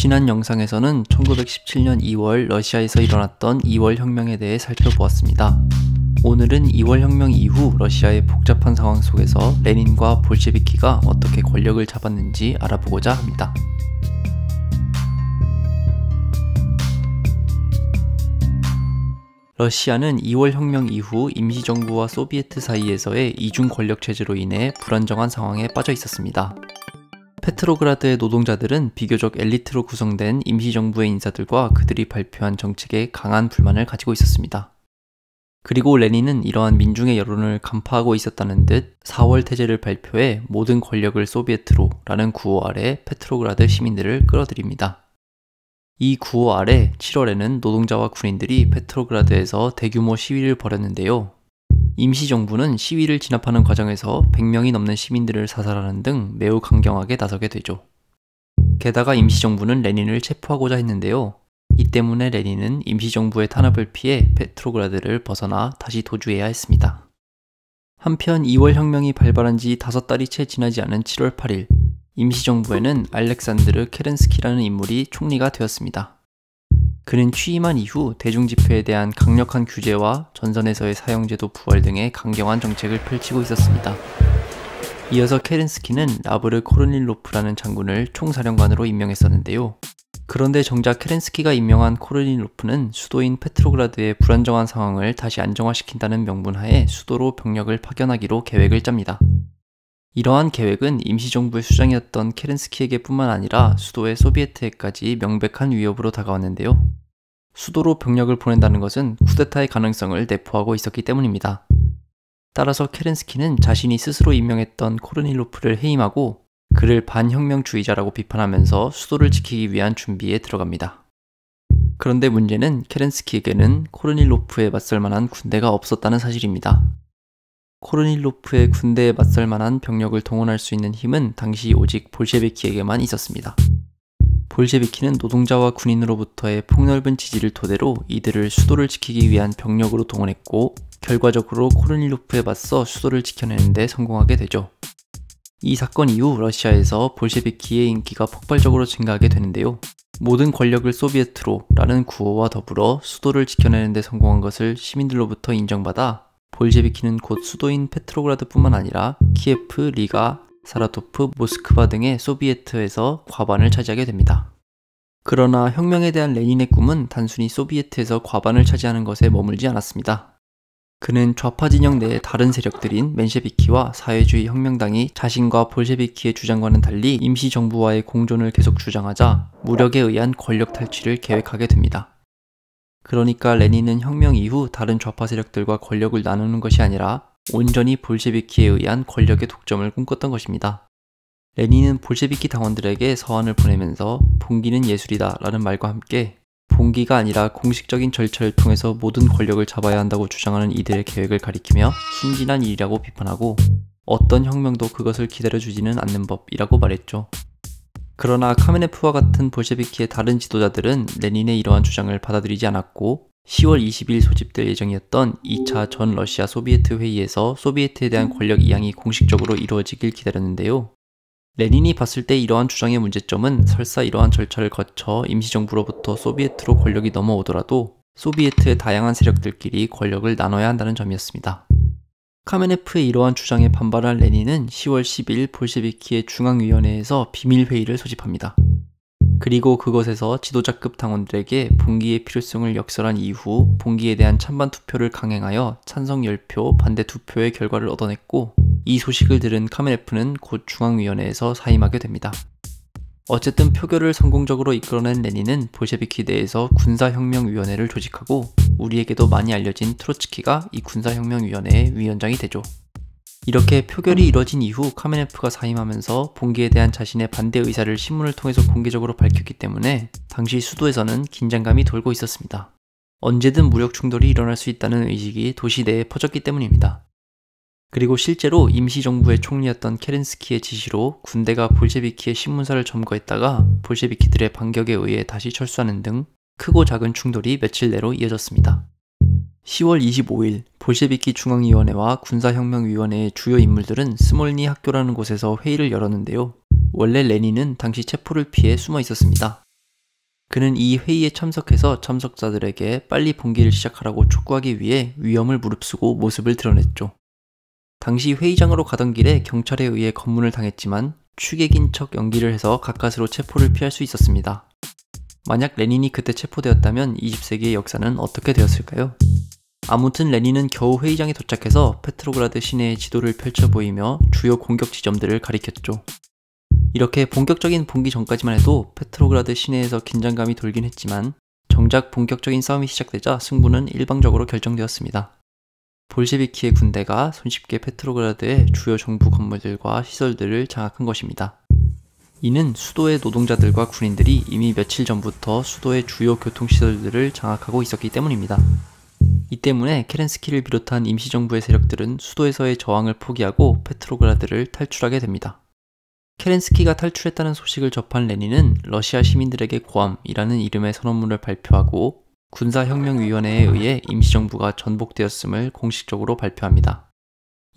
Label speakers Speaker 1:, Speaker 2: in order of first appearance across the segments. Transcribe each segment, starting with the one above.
Speaker 1: 지난 영상에서는 1917년 2월 러시아에서 일어났던 2월 혁명에 대해 살펴보았습니다. 오늘은 2월 혁명 이후 러시아의 복잡한 상황 속에서 레닌과 볼셰비키가 어떻게 권력을 잡았는지 알아보고자 합니다. 러시아는 2월 혁명 이후 임시정부와 소비에트 사이에서의 이중 권력 체제로 인해 불안정한 상황에 빠져 있었습니다. 페트로그라드의 노동자들은 비교적 엘리트로 구성된 임시정부의 인사들과 그들이 발표한 정책에 강한 불만을 가지고 있었습니다. 그리고 레닌은 이러한 민중의 여론을 간파하고 있었다는 듯 4월 태제를 발표해 모든 권력을 소비에트로 라는 구호 아래 페트로그라드 시민들을 끌어들입니다. 이 구호 아래 7월에는 노동자와 군인들이 페트로그라드에서 대규모 시위를 벌였는데요. 임시정부는 시위를 진압하는 과정에서 100명이 넘는 시민들을 사살하는 등 매우 강경하게 나서게 되죠. 게다가 임시정부는 레닌을 체포하고자 했는데요. 이 때문에 레닌은 임시정부의 탄압을 피해 페트로그라드를 벗어나 다시 도주해야 했습니다. 한편 2월 혁명이 발발한 지 5달이 채 지나지 않은 7월 8일, 임시정부에는 알렉산드르 케렌스키라는 인물이 총리가 되었습니다. 그는 취임한 이후 대중집회에 대한 강력한 규제와 전선에서의 사형제도 부활 등의 강경한 정책을 펼치고 있었습니다. 이어서 케렌스키는 라브르 코르닐로프라는 장군을 총사령관으로 임명했었는데요. 그런데 정작 케렌스키가 임명한 코르닐로프는 수도인 페트로그라드의 불안정한 상황을 다시 안정화시킨다는 명분하에 수도로 병력을 파견하기로 계획을 짭니다. 이러한 계획은 임시정부의 수장이었던 케렌스키에게 뿐만 아니라 수도의 소비에트에까지 명백한 위협으로 다가왔는데요. 수도로 병력을 보낸다는 것은 쿠데타의 가능성을 내포하고 있었기 때문입니다. 따라서 케렌스키는 자신이 스스로 임명했던 코르닐로프를 해임하고 그를 반혁명주의자라고 비판하면서 수도를 지키기 위한 준비에 들어갑니다. 그런데 문제는 케렌스키에게는 코르닐로프에 맞설 만한 군대가 없었다는 사실입니다. 코르닐로프의 군대에 맞설 만한 병력을 동원할 수 있는 힘은 당시 오직 볼셰비키에게만 있었습니다. 볼셰비키는 노동자와 군인으로부터의 폭넓은 지지를 토대로 이들을 수도를 지키기 위한 병력으로 동원했고 결과적으로 코르닐로프에 맞서 수도를 지켜내는 데 성공하게 되죠. 이 사건 이후 러시아에서 볼셰비키의 인기가 폭발적으로 증가하게 되는데요. 모든 권력을 소비에트로 라는 구호와 더불어 수도를 지켜내는 데 성공한 것을 시민들로부터 인정받아 볼셰비키는 곧 수도인 페트로그라드뿐만 아니라 키예프, 리가, 사라토프, 모스크바 등의 소비에트에서 과반을 차지하게 됩니다. 그러나 혁명에 대한 레닌의 꿈은 단순히 소비에트에서 과반을 차지하는 것에 머물지 않았습니다. 그는 좌파 진영 내의 다른 세력들인 맨셰비키와 사회주의 혁명당이 자신과 볼셰비키의 주장과는 달리 임시정부와의 공존을 계속 주장하자 무력에 의한 권력 탈취를 계획하게 됩니다. 그러니까 레닌은 혁명 이후 다른 좌파 세력들과 권력을 나누는 것이 아니라 온전히 볼셰비키에 의한 권력의 독점을 꿈꿨던 것입니다. 레닌은 볼셰비키 당원들에게 서한을 보내면서 봉기는 예술이다 라는 말과 함께 봉기가 아니라 공식적인 절차를 통해서 모든 권력을 잡아야 한다고 주장하는 이들의 계획을 가리키며 순진한 일이라고 비판하고 어떤 혁명도 그것을 기다려주지는 않는 법이라고 말했죠. 그러나 카메네프와 같은 볼셰비키의 다른 지도자들은 레닌의 이러한 주장을 받아들이지 않았고 10월 20일 소집될 예정이었던 2차 전 러시아 소비에트 회의에서 소비에트에 대한 권력 이양이 공식적으로 이루어지길 기다렸는데요. 레닌이 봤을 때 이러한 주장의 문제점은 설사 이러한 절차를 거쳐 임시정부로부터 소비에트로 권력이 넘어오더라도 소비에트의 다양한 세력들끼리 권력을 나눠야 한다는 점이었습니다. 카메네프의 이러한 주장에 반발한 레닌은 10월 10일 볼셰비키의 중앙위원회에서 비밀회의를 소집합니다. 그리고 그것에서 지도자급 당원들에게 봉기의 필요성을 역설한 이후 봉기에 대한 찬반 투표를 강행하여 찬성 10표, 반대 2표의 결과를 얻어냈고 이 소식을 들은 카메네프는 곧 중앙위원회에서 사임하게 됩니다. 어쨌든 표결을 성공적으로 이끌어낸 레닌은 볼셰비키 내에서 군사혁명위원회를 조직하고 우리에게도 많이 알려진 트로츠키가 이 군사혁명위원회의 위원장이 되죠. 이렇게 표결이 이뤄진 이후 카메네프가 사임하면서 봉기에 대한 자신의 반대 의사를 신문을 통해서 공개적으로 밝혔기 때문에 당시 수도에서는 긴장감이 돌고 있었습니다. 언제든 무력 충돌이 일어날 수 있다는 의식이 도시 내에 퍼졌기 때문입니다. 그리고 실제로 임시정부의 총리였던 케렌스키의 지시로 군대가 볼셰비키의 신문사를 점거했다가 볼셰비키들의 반격에 의해 다시 철수하는 등 크고 작은 충돌이 며칠 내로 이어졌습니다. 10월 25일 볼셰비키 중앙위원회와 군사혁명위원회의 주요 인물들은 스몰니 학교라는 곳에서 회의를 열었는데요. 원래 레닌은 당시 체포를 피해 숨어 있었습니다. 그는 이 회의에 참석해서 참석자들에게 빨리 봉기를 시작하라고 촉구하기 위해 위험을 무릅쓰고 모습을 드러냈죠. 당시 회의장으로 가던 길에 경찰에 의해 검문을 당했지만 취객인 척 연기를 해서 가까스로 체포를 피할 수 있었습니다. 만약 레닌이 그때 체포되었다면 20세기의 역사는 어떻게 되었을까요? 아무튼 레닌은 겨우 회의장에 도착해서 페트로그라드 시내의 지도를 펼쳐 보이며 주요 공격 지점들을 가리켰죠. 이렇게 본격적인 봉기 전까지만 해도 페트로그라드 시내에서 긴장감이 돌긴 했지만 정작 본격적인 싸움이 시작되자 승부는 일방적으로 결정되었습니다. 볼셰비키의 군대가 손쉽게 페트로그라드의 주요 정부 건물들과 시설들을 장악한 것입니다. 이는 수도의 노동자들과 군인들이 이미 며칠 전부터 수도의 주요 교통시설들을 장악하고 있었기 때문입니다. 이 때문에 케렌스키를 비롯한 임시정부의 세력들은 수도에서의 저항을 포기하고 페트로그라드를 탈출하게 됩니다. 케렌스키가 탈출했다는 소식을 접한 레닌은 러시아 시민들에게 고함이라는 이름의 선언문을 발표하고 군사혁명위원회에 의해 임시정부가 전복되었음을 공식적으로 발표합니다.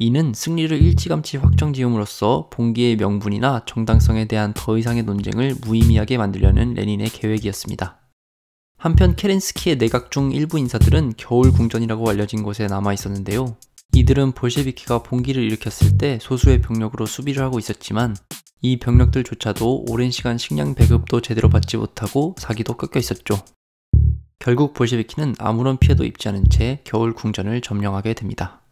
Speaker 1: 이는 승리를 일찌감치 확정지음으로써 봉기의 명분이나 정당성에 대한 더 이상의 논쟁을 무의미하게 만들려는 레닌의 계획이었습니다. 한편 케렌스키의 내각 중 일부 인사들은 겨울 궁전이라고 알려진 곳에 남아 있었는데요. 이들은 볼셰비키가 봉기를 일으켰을 때 소수의 병력으로 수비를 하고 있었지만 이 병력들조차도 오랜 시간 식량 배급도 제대로 받지 못하고 사기도 꺾여 있었죠. 결국 볼셰비키는 아무런 피해도 입지 않은 채 겨울 궁전을 점령하게 됩니다.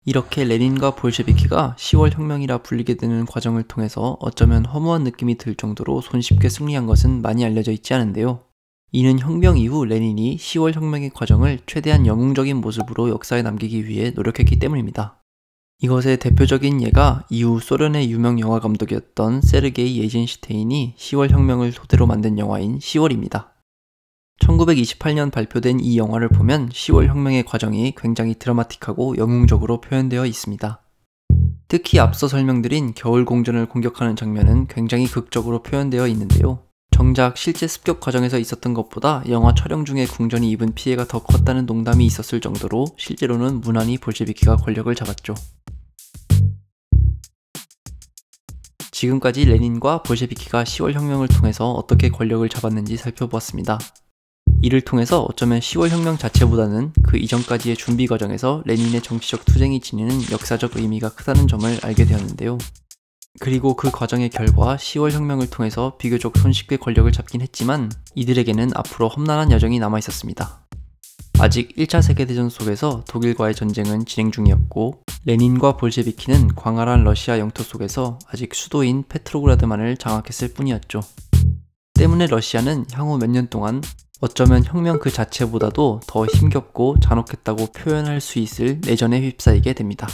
Speaker 1: 이렇게 레닌과 볼셰비키가 10월 혁명이라 불리게 되는 과정을 통해서 어쩌면 허무한 느낌이 들 정도로 손쉽게 승리한 것은 많이 알려져 있지 않은데요. 이는 혁명 이후 레닌이 10월 혁명의 과정을 최대한 영웅적인 모습으로 역사에 남기기 위해 노력했기 때문입니다. 이것의 대표적인 예가 이후 소련의 유명 영화 감독이었던 세르게이 예이젠슈테인이 10월 혁명을 토대로 만든 영화인 10월입니다. 1928년 발표된 이 영화를 보면 10월 혁명의 과정이 굉장히 드라마틱하고 영웅적으로 표현되어 있습니다. 특히 앞서 설명드린 겨울 궁전을 공격하는 장면은 굉장히 극적으로 표현되어 있는데요. 정작 실제 습격 과정에서 있었던 것보다 영화 촬영 중에 궁전이 입은 피해가 더 컸다는 농담이 있었을 정도로 실제로는 무난히 볼셰비키가 권력을 잡았죠. 지금까지 레닌과 볼셰비키가 10월 혁명을 통해서 어떻게 권력을 잡았는지 살펴보았습니다. 이를 통해서 어쩌면 10월 혁명 자체보다는 그 이전까지의 준비 과정에서 레닌의 정치적 투쟁이 지니는 역사적 의미가 크다는 점을 알게 되었는데요. 그리고 그 과정의 결과 10월 혁명을 통해서 비교적 손쉽게 권력을 잡긴 했지만 이들에게는 앞으로 험난한 여정이 남아 있었습니다. 아직 1차 세계대전 속에서 독일과의 전쟁은 진행 중이었고 레닌과 볼셰비키는 광활한 러시아 영토 속에서 아직 수도인 페트로그라드만을 장악했을 뿐이었죠. 때문에 러시아는 향후 몇 년 동안 어쩌면 혁명 그 자체보다도 더 힘겹고 잔혹했다고 표현할 수 있을 내전에 휩싸이게 됩니다.